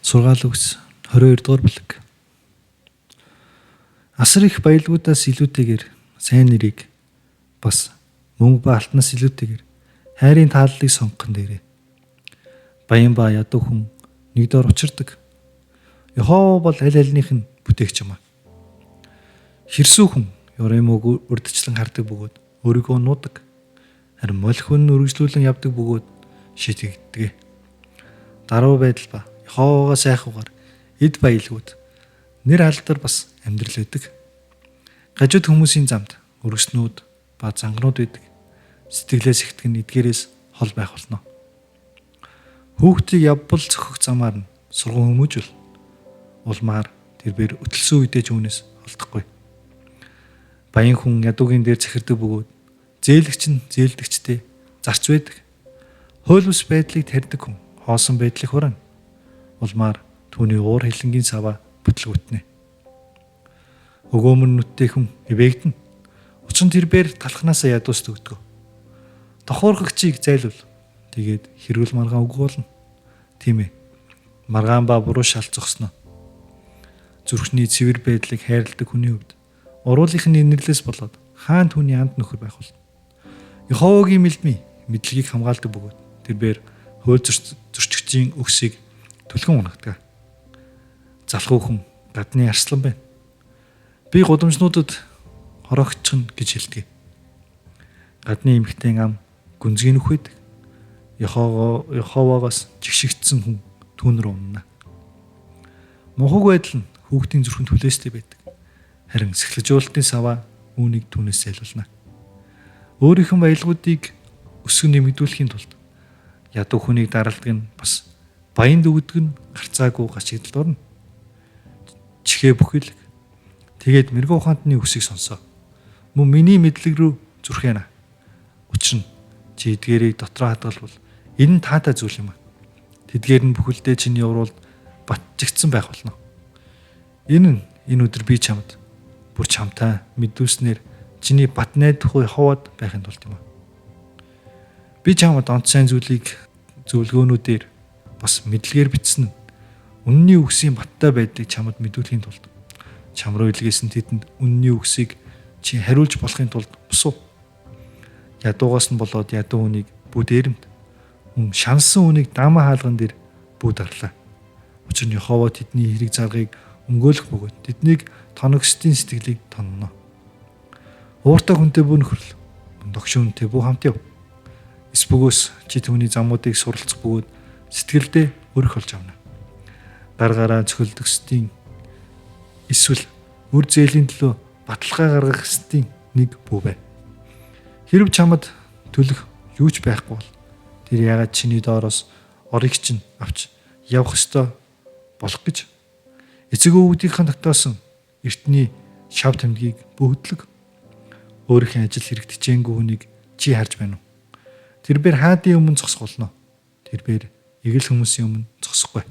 Сургаал үгс 22 дугаар бүлэг. Асар их баялгуудаас илүүтэйгээр сайн нэрийг бас мөнгө ба алтнаас илүүтэйгээр хайрын тааллыг сонгох нэрээ. Баян ба ядуу хүн нэг доор учирдаг. Йехова бол аль альнийх нь бүтээгч юм аа. Хэрсүү хүн ёремог урдчлан хардаг бөгөөд өөрийгөө нуудаг. Харин молих хүн үргэлжлүүлэн явдаг бөгөөд шитгэдэг. Даруй байдал ба Йеховагаа сайхуугаар эд баялгууд нэр алдар бас амьдрал байдаг. Гажууд хүмүүсийн замд өргөснүүд ба занганууд байдаг. Сэтгэлээс ихтгэн эдгээрээс хол байх болно. Хүүхдийг явбал зөхөх замаар нь сургууль хүмүүжүүл улмаар тэрбээр өтөлсөн үедээ ч үүнээс олдохгүй. Баян хүн ядуугийн дээр захирдаг бөгөөд зээлэгч нь зээлдэгчтэй зарц байдаг. Хууль бус байдлыг тарьдаг хүн хоосон байдлыг хураана. Улмаар түүний уур хилэнгийн саваа бүтлгүтнэ. Өгөөмөр нүдтэй хүн эвээгдэнэ. Учир нь тэрбээр талхнаасаа ядуус төгдөг. Тохуурхагчийг зайлвал тэгээд хэрүүл маргаан үгүй болно. Тийм ээ. Маргаан ба буруу шал зогсноо. Зүрхний цэвэр байдлыг хайрладаг хүний хувьд уруулынхны нэрлээс болоод хаан түүний анд нөхөр байх болно. Йеховагийн мэлмий мэдлэгийг хамгаалдаг бөгөөд тэрбээр хууль зөрчигчийн өгсийг түлхэн унагдаг. Залхуу хүн гадны арслан байна. Би гудамжнуудад хорогчхон гэж хэлдэг. Гадны эмхтэн ам гүнзгий нүх байдаг. Йеховагаас жигшигдсэн хүн түүнэр унана. Мухаг байдал нь хүүхдийн зүрхэнд хүлээстэй байдаг. Харин сэхлэжүүлэлтийн саваа үүнийг түүнээс зайлуулна. Өөрийнх нь баялгуудыг өсгөн нэмэгдүүлэхийн тулд ядуу хүнийг даралдаг нь бас баянд өгдөг нь гарцаагүй гашигдалд орно. Чихээ бүхэлэг. Тэгээд мэрэгэн ухаантны үсийг сонсоо. Мөн миний мэдлэг рүү зүрхэнэ. Учир нь чи эдгээрийг дотроо хадгалбал энэ нь таатай зүйл юм аа. Тэдгээр нь бүхэлдээ чиний уралд батжигдсан байх болно. Энэ өдөр би чамд бүр чамтай мэдүүлснээр чиний бат найдахгүй Йеховад байхын тулд юм аа. Би чамд онц сайн зүйлийг зөвлөгөөнүүдээр бас мэдлэгээр бичсэн үнний үгсийн баттай байдлыг чамд мэдүүлэхийн тулд чам руу илгээсэн тэдэнд үнний үгсийг чи хариулж болохын тулд босуу. Ядуугаас нь болоод ядуу үнийг бүд эрэнд мөн шансан үнийг даамаа хаалган дээр бүд арлаа. Учир нь Йехова тэдний хэрэг заргыг өмгөөлөх бөгөөд тэднийг тоногсдын сэтгэлийг тонно. Ууртай хүнтэй бүү нөхрөл мөн догшуунтэй бүү хамт яв. Эсбөгөөс чи түүний замуудыг суралцах бөгөөд сэтгэлдээ өрөх олж авна. Гаргаараа цохилдөгсдийн эсвэл үр зээлийн төлөө баталгаа гаргах хэсдийн нэг бүү бай. Хэрв чамд төлөх юу ч байхгүй бол тэр яагаад чиний доороос орыг чинь авч явах ёстой болох гэж эцэг өвгдийнхээ тогтоосон эртний шав тэмдгийг бөөдлөг. Өөрийнхөө ажил хэрэгтжээнгүй хүнийг чи харж байна уу? Тэрбээр хаадын өмнө зогсох болно. Тэрбээр эгэл хүмүүсийн өмнө зогсохгүй.